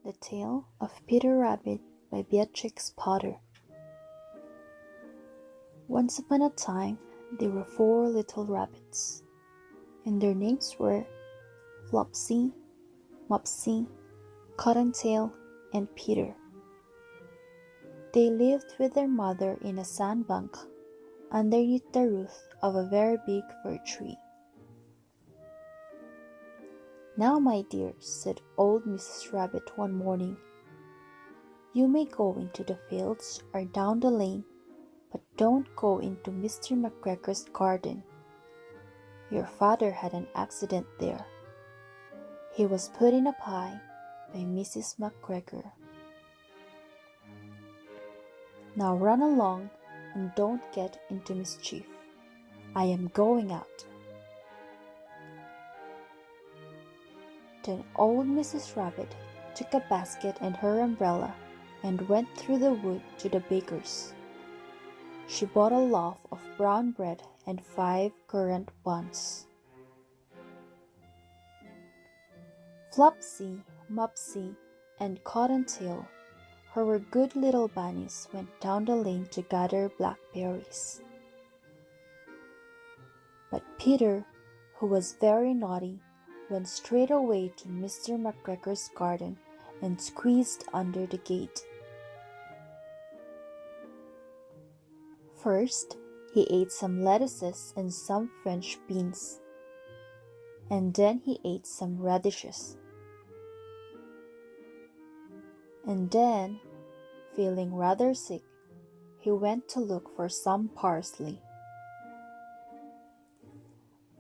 The Tale of Peter Rabbit by Beatrix Potter. Once upon a time, there were 4 little rabbits, and their names were Flopsy, Mopsy, Cottontail, and Peter. They lived with their mother in a sandbank underneath the roof of a very big fir tree. "Now, my dears," said old Mrs. Rabbit one morning, "you may go into the fields or down the lane, but don't go into Mr. McGregor's garden. Your father had an accident there. He was put in a pie by Mrs. McGregor. Now run along and don't get into mischief. I am going out." Then old Mrs. Rabbit took a basket and her umbrella and went through the wood to the baker's. She bought a loaf of brown bread and 5 currant buns. Flopsy, Mopsy, and Cottontail, who were good little bunnies, went down the lane to gather blackberries. But Peter, who was very naughty, went straight away to Mr. McGregor's garden and squeezed under the gate. First, he ate some lettuces and some French beans, and then he ate some radishes. And then, feeling rather sick, he went to look for some parsley.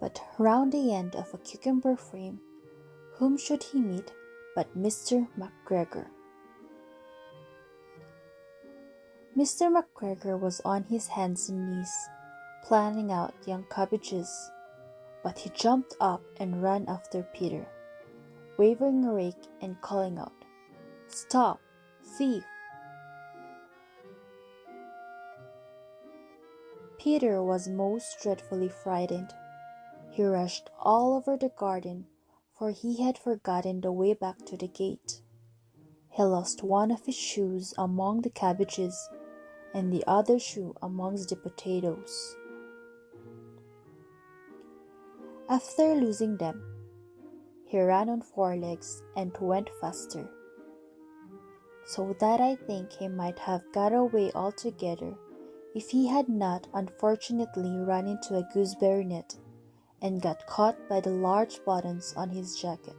But round the end of a cucumber frame, whom should he meet but Mr. McGregor? Mr. McGregor was on his hands and knees, planning out young cabbages, but he jumped up and ran after Peter, waving a rake and calling out, "Stop, thief!" Peter was most dreadfully frightened. He rushed all over the garden, for he had forgotten the way back to the gate. He lost one of his shoes among the cabbages, and the other shoe amongst the potatoes. After losing them, he ran on 4 legs and went faster, so that I think he might have got away altogether if he had not unfortunately run into a gooseberry net and got caught by the large buttons on his jacket.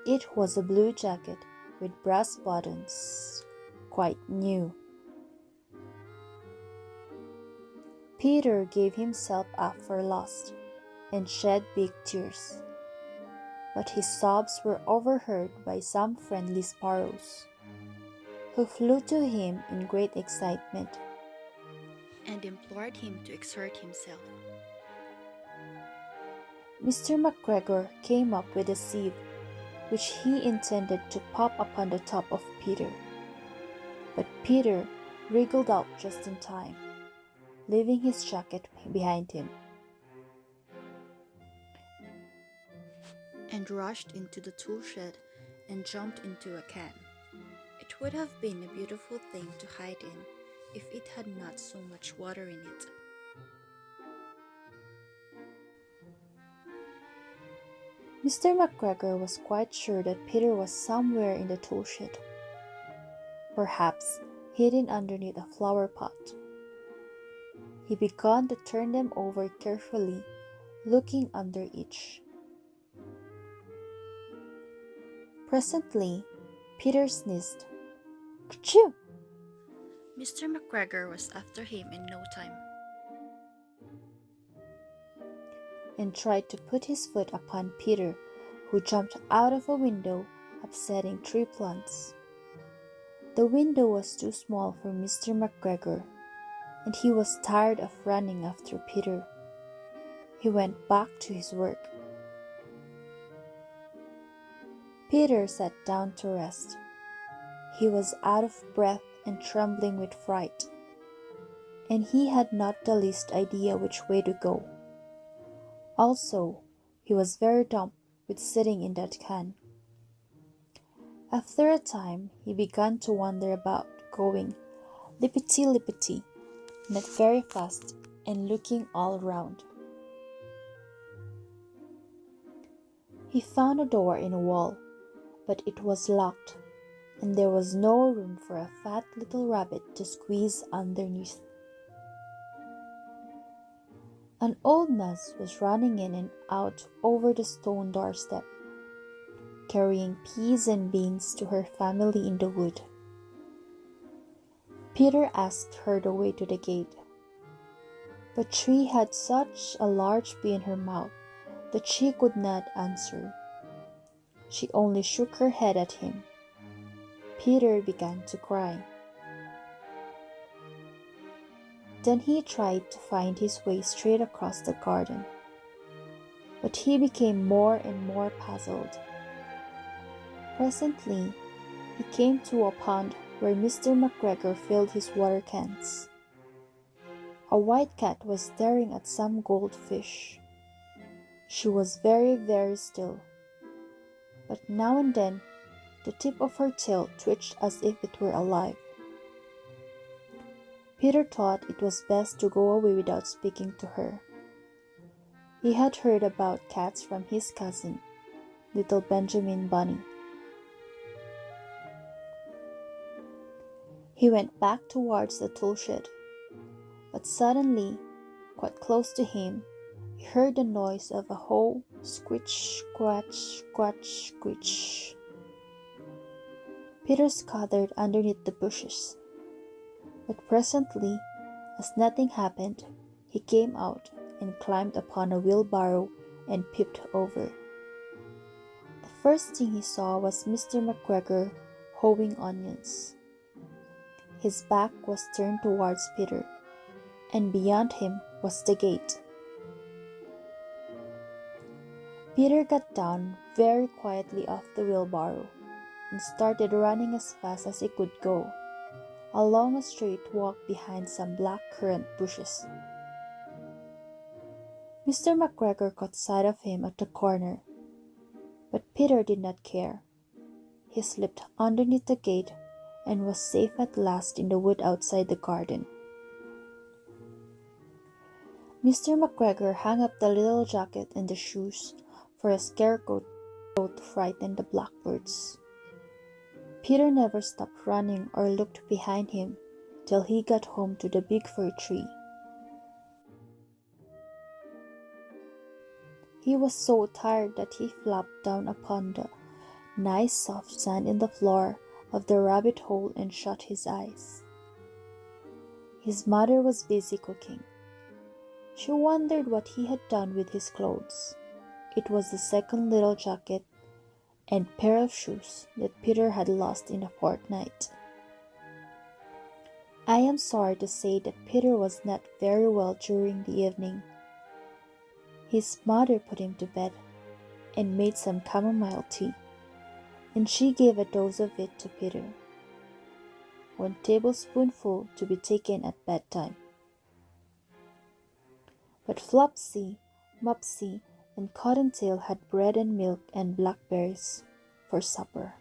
It was a blue jacket with brass buttons, quite new. Peter gave himself up for lost and shed big tears, but his sobs were overheard by some friendly sparrows, who flew to him in great excitement and implored him to exert himself. Mr. McGregor came up with a sieve, which he intended to pop upon the top of Peter, but Peter wriggled out just in time, leaving his jacket behind him, and rushed into the tool shed and jumped into a can. It would have been a beautiful thing to hide in if it had not so much water in it. Mr. McGregor was quite sure that Peter was somewhere in the tool shed, perhaps hidden underneath a flower pot. He began to turn them over carefully, looking under each. Presently, Peter sneezed. "Achoo!" Mr. McGregor was after him in no time, and tried to put his foot upon Peter, who jumped out of a window, upsetting 3 plants. The window was too small for Mr. McGregor, and he was tired of running after Peter. He went back to his work. Peter sat down to rest. He was out of breath and trembling with fright, and he had not the least idea which way to go. Also, he was very dumb with sitting in that can. After a time, he began to wander about, going lippity-lippity, not very fast, and looking all round. He found a door in a wall, but it was locked, and there was no room for a fat little rabbit to squeeze underneath. An old mouse was running in and out over the stone doorstep, carrying peas and beans to her family in the wood. Peter asked her the way to the gate, but she had such a large bee in her mouth that she could not answer. She only shook her head at him. Peter began to cry. Then he tried to find his way straight across the garden, but he became more and more puzzled. Presently, he came to a pond where Mr. McGregor filled his water cans. A white cat was staring at some goldfish. She was very, very still, but now and then the tip of her tail twitched as if it were alive. Peter thought it was best to go away without speaking to her. He had heard about cats from his cousin, little Benjamin Bunny. He went back towards the tool shed, but suddenly, quite close to him, he heard the noise of a hoe, scritch, scratch, scratch, screech. Peter scuttled underneath the bushes, but presently, as nothing happened, he came out and climbed upon a wheelbarrow and peeped over. The first thing he saw was Mr. McGregor hoeing onions. His back was turned towards Peter, and beyond him was the gate. Peter got down very quietly off the wheelbarrow and started running as fast as he could go, along a straight walk behind some black currant bushes. Mr. McGregor caught sight of him at the corner, but Peter did not care. He slipped underneath the gate and was safe at last in the wood outside the garden. Mr. McGregor hung up the little jacket and the shoes for a scarecrow to frighten the blackbirds. Peter never stopped running or looked behind him till he got home to the big fir tree. He was so tired that he flopped down upon the nice soft sand in the floor of the rabbit hole and shut his eyes. His mother was busy cooking. She wondered what he had done with his clothes. It was the second little jacket and pair of shoes that Peter had lost in a fortnight. I am sorry to say that Peter was not very well during the evening. His mother put him to bed and made some chamomile tea, and she gave a dose of it to Peter, 1 tablespoonful to be taken at bedtime. But Flopsy, Mopsy, and Cottontail had bread and milk and blackberries for supper.